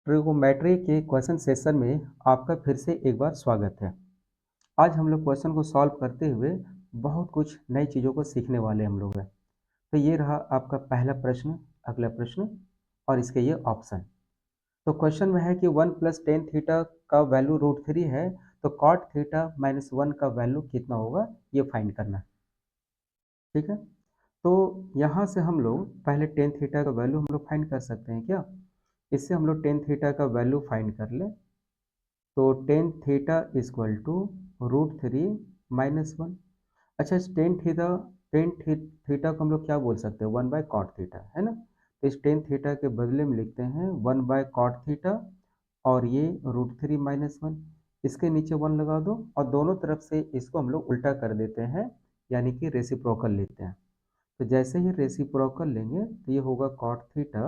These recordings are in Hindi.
ट्रिगोनोमेट्री के क्वेश्चन सेशन में आपका फिर से एक बार स्वागत है। आज हम लोग क्वेश्चन को सॉल्व करते हुए बहुत कुछ नई चीज़ों को सीखने वाले हम लोग हैं। तो ये रहा आपका पहला प्रश्न, अगला प्रश्न और इसके ये ऑप्शन। तो क्वेश्चन में है कि 1 + tan थीटा का वैल्यू √3 है, तो cot थीटा -1 का वैल्यू कितना होगा ये फाइंड करना है। ठीक है, तो यहाँ से हम लोग पहले tan थीटा का वैल्यू हम लोग फाइंड कर सकते हैं क्या? इससे हम लोग tan थीटा का वैल्यू फाइंड कर लें। तो tan थीटा इक्वल टू √3 - 1। अच्छा, इस tan थीटा को हम लोग क्या बोल सकते हैं? 1/cot थीटा, है ना। तो इस tan थीटा के बदले में लिखते हैं 1/cot थीटा और ये √3 - 1। इसके नीचे 1 लगा दो और दोनों तरफ से इसको हम लोग उल्टा कर देते हैं, यानी कि रेसिप्रोकल लेते हैं। तो जैसे ही रेसिप्रोकल लेंगे तो ये होगा cot थीटा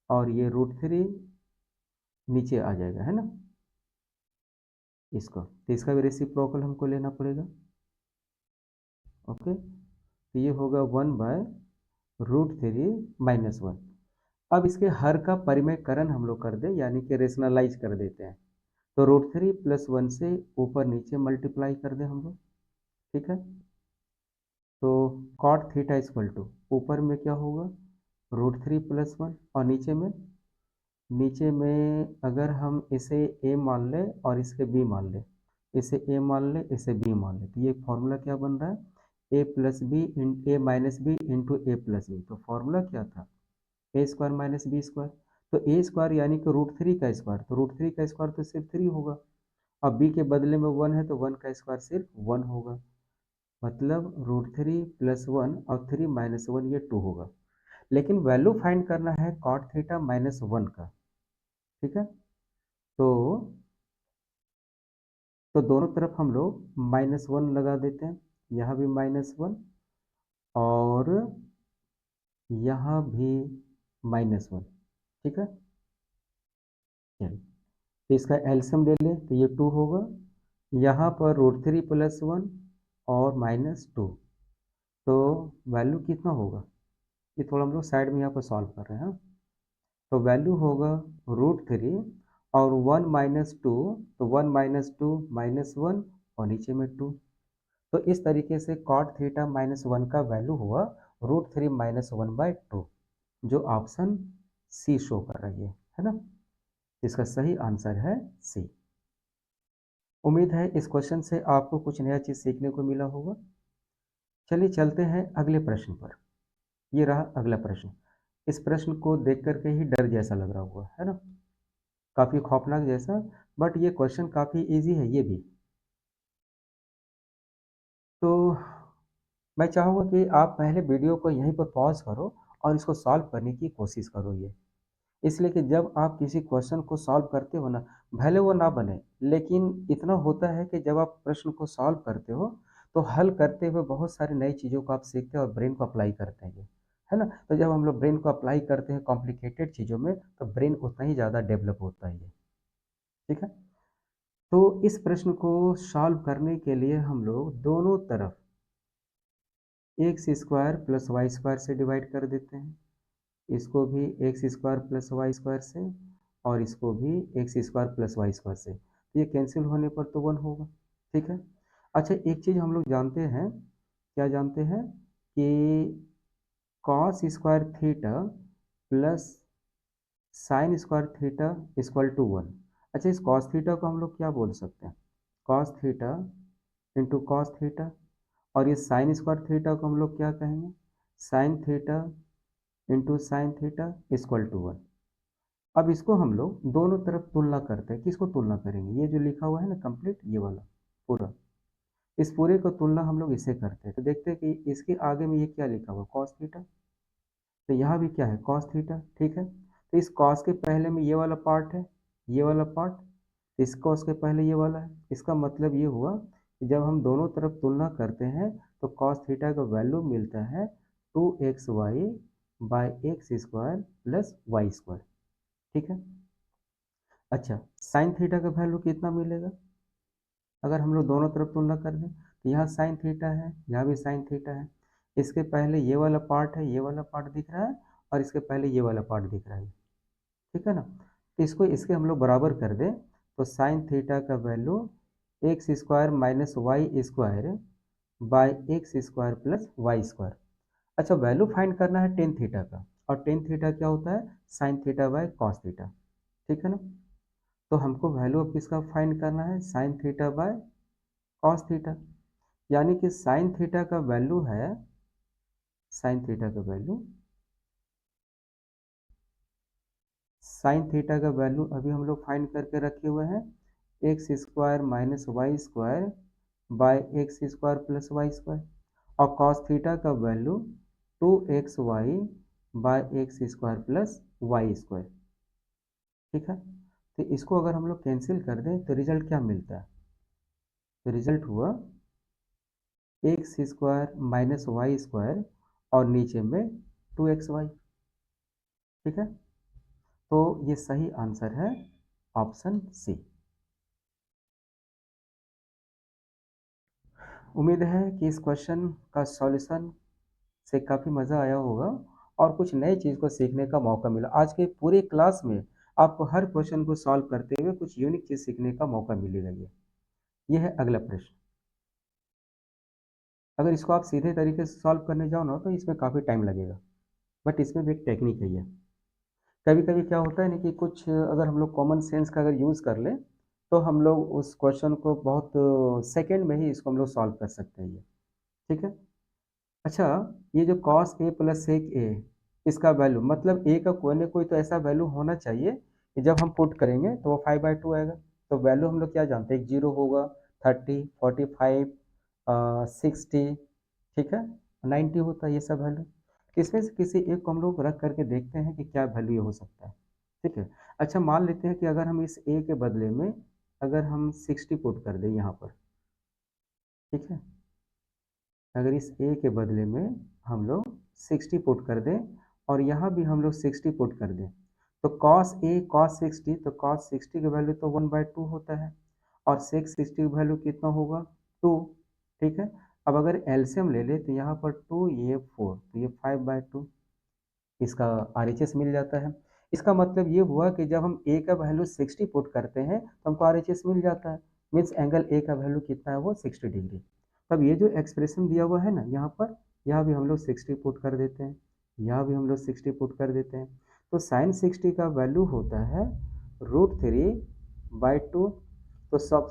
और ये √3 नीचे आ जाएगा, है ना, इसको। तो इसका भी रेसिप्रोकल हमको लेना पड़ेगा। ओके, तो ये होगा 1/√3 - 1। अब इसके हर का परिमेयकरण हम लोग कर दें, यानी कि रेशनलाइज कर देते हैं। तो √3 + 1 से ऊपर नीचे मल्टीप्लाई कर दें हम लोग। ठीक है, तो cot थीटा इक्वल टू ऊपर में क्या होगा? √3 + 1 और नीचे में अगर हम इसे a मान लें और इसके b मान लें, इसे a मान लें, इसे b मान लें, तो ये फॉर्मूला क्या बन रहा है? a + b a - b into a + b। तो फॉर्मूला क्या था? a² - b²। तो a² यानी कि √3 का स्क्वायर, तो √3 का स्क्वायर तो सिर्फ 3 होगा। अब b के बदले में 1 है तो 1 का स्क्वायर सिर्फ 1 होगा। मतलब √3 + 1 और 3 - 1 ये 2 होगा। लेकिन वैल्यू फाइंड करना है cot थीटा -1 का। ठीक है, तो दोनों तरफ हम लोग -1 लगा देते हैं, यहाँ भी -1 और यहाँ भी -1। ठीक है, चलिए, तो इसका एलसीएम ले लें तो ये 2 होगा। यहाँ पर √3 + 1 और -2, तो वैल्यू कितना होगा? ये थोड़ा हम लोग साइड में यहाँ पर सॉल्व कर रहे हैं। तो वैल्यू होगा √3 और 1 - 2, तो 1 - 2 -1 और नीचे में 2। तो इस तरीके से cot थीटा -1 का वैल्यू हुआ √3 - 1/2, जो ऑप्शन सी शो कर रही है ना। इसका सही आंसर है सी। उम्मीद है इस क्वेश्चन से आपको कुछ नया चीज़ सीखने को मिला होगा। चलिए चलते हैं अगले प्रश्न पर। ये रहा अगला प्रश्न। इस प्रश्न को देख करके ही डर जैसा लग रहा होगा, है ना, काफ़ी खौफनाक जैसा, बट ये क्वेश्चन काफ़ी इजी है ये भी। तो मैं चाहूँगा कि आप पहले वीडियो को यहीं पर पॉज करो और इसको सॉल्व करने की कोशिश करो ये। इसलिए कि जब आप किसी क्वेश्चन को सॉल्व करते हो ना, भले वो ना बने, लेकिन इतना होता है कि जब आप प्रश्न को सॉल्व करते हो, तो हल करते हुए बहुत सारी नई चीज़ों को आप सीखते हैं और ब्रेन को अप्लाई करते हैं, है ना। तो जब हम लोग ब्रेन को अप्लाई करते हैं कॉम्प्लिकेटेड चीज़ों में, तो ब्रेन उतना ही ज़्यादा डेवलप होता है ये। ठीक है, तो इस प्रश्न को सॉल्व करने के लिए हम लोग दोनों तरफ x² + y² से डिवाइड कर देते हैं। इसको भी x² + y² से और इसको भी x² + y² से। तो ये कैंसिल होने पर तो 1 होगा। ठीक है, अच्छा, एक चीज़ हम लोग जानते हैं, क्या जानते हैं कि cos² theta plus sin² theta equal to 1। अच्छा, इस cos थीटा को हम लोग क्या बोल सकते हैं? cos theta into cos theta, और ये sin² थीटा को हम लोग क्या कहेंगे? sin theta into sin theta equal to 1। अब इसको हम लोग दोनों तरफ तुलना करते हैं। किसको तुलना करेंगे? ये जो लिखा हुआ है ना कंप्लीट, ये वाला पूरा, इस पूरे को तुलना हम लोग इसे करते हैं। तो देखते हैं कि इसके आगे में ये क्या लिखा हुआ? cos theta. तो यहाँ भी क्या है? cos theta. ठीक है, तो इस cos के पहले में ये वाला पार्ट है, ये वाला पार्ट, इस cos के पहले ये वाला है। इसका मतलब ये हुआ कि जब हम दोनों तरफ तुलना करते हैं तो cos थीटा का वैल्यू मिलता है 2xy/x² + y²। ठीक है, अच्छा, साइन थीटा का वैल्यू कितना मिलेगा? अगर हम लोग दोनों तरफ तुलना कर दें तो यहाँ साइन थीटा है, यहाँ भी साइन थीटा है। इसके पहले ये वाला पार्ट है, ये वाला पार्ट दिख रहा है, और इसके पहले ये वाला पार्ट दिख रहा है। ठीक है ना, इसको इसके हम लोग बराबर कर दें तो साइन थीटा का value x square minus y square by x square plus y square. अच्छा, वैल्यू फाइंड करना है टेन थीटा का, और टेन थीटा क्या होता है? Sine theta by cos theta. ठीक है ना? तो हमको वैल्यू अब किसका फाइंड करना है? Sine theta by cos theta. यानी कि साइन थीटा का वैल्यू है, साइन थीटा का वैल्यू, साइन थीटा का वैल्यू अभी हम लोग फाइंड करके रखे हुए हैं, x square minus y square by x square plus y square. और कॉस थीटा का value 2xy by x square plus y square. ठीक है? तो इसको अगर हम लोग कैंसिल कर दें तो रिजल्ट क्या मिलता है? तो रिजल्ट हुआ x square minus y square और नीचे में 2xy। ठीक है? तो ये सही आंसर है ऑप्शन सी। उम्मीद है कि इस क्वेश्चन का सॉल्यूशन से काफ़ी मज़ा आया होगा और कुछ नई चीज़ को सीखने का मौका मिला। आज के पूरे क्लास में आपको हर क्वेश्चन को सॉल्व करते हुए कुछ यूनिक चीज़ सीखने का मौका मिलेगा। ये है अगला प्रश्न। अगर इसको आप सीधे तरीके से सॉल्व करने जाओ ना तो इसमें काफ़ी टाइम लगेगा, बट इसमें भी एक टेक्निक है। ये कभी कभी क्या होता है ना कि कुछ अगर हम लोग कॉमन सेंस का अगर यूज़ कर लें तो हम लोग उस क्वेश्चन को बहुत सेकेंड में ही इसको हम लोग सॉल्व कर सकते हैं। ये ठीक है? अच्छा, ये जो कॉस ए प्लस सेक ए, इसका वैल्यू मतलब ए का कोई ना कोई तो ऐसा वैल्यू होना चाहिए कि जब हम पुट करेंगे तो वो 5/2 आएगा। तो वैल्यू हम लोग क्या जानते हैं? एक जीरो होगा, 30, 45, 60, ठीक है, 90 होता है ये सब वैल्यू। इसमें से किसी एक को हम लोग रख करके देखते हैं कि क्या वैल्यू ये हो सकता है। ठीक है? अच्छा, मान लेते हैं कि अगर हम इस ए के बदले में अगर हम 60 पुट कर दें यहाँ पर। ठीक है? अगर इस ए के बदले में हम लोग 60 पुट कर दें और यहाँ भी हम लोग 60 पुट कर दें तो कॉस ए कॉस 60, तो कॉस 60 का वैल्यू तो 1/2 होता है और सेक 60 का वैल्यू कितना होगा? 2। ठीक है? अब अगर एलसीएम ले ले तो यहाँ पर 2 ये 4 तो ये 5/2, इसका आरएचएस मिल जाता है। इसका मतलब ये हुआ कि जब हम ए का वैल्यू 60 पुट करते हैं तो हमको आरएचएस मिल जाता है। मीन्स एंगल ए का वैल्यू कितना है? वो 60 डिग्री। तब ये जो एक्सप्रेशन दिया हुआ है ना यहाँ पर, यहाँ भी हम लोग 60 पुट कर देते हैं, यहाँ भी हम लोग 60 पुट कर देते हैं। तो साइन 60 का वैल्यू होता है √3/2। तो सब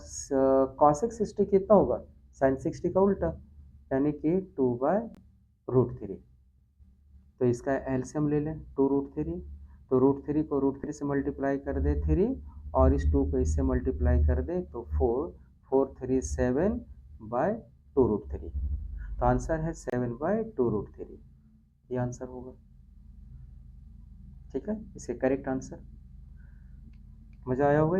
कॉसेक 60 कितना होगा? साइन 60 का उल्टा, यानी कि 2/√3। तो इसका एलसीएम ले लें 2√3। तो √3 को √3 से मल्टीप्लाई कर दे 3 और इस 2 को इससे मल्टीप्लाई कर दे तो 4, 4×3 = 7/2√3। तो आंसर है 7/2√3। ये आंसर होगा। ठीक है? इसके करेक्ट आंसर। मज़ा आया होगा।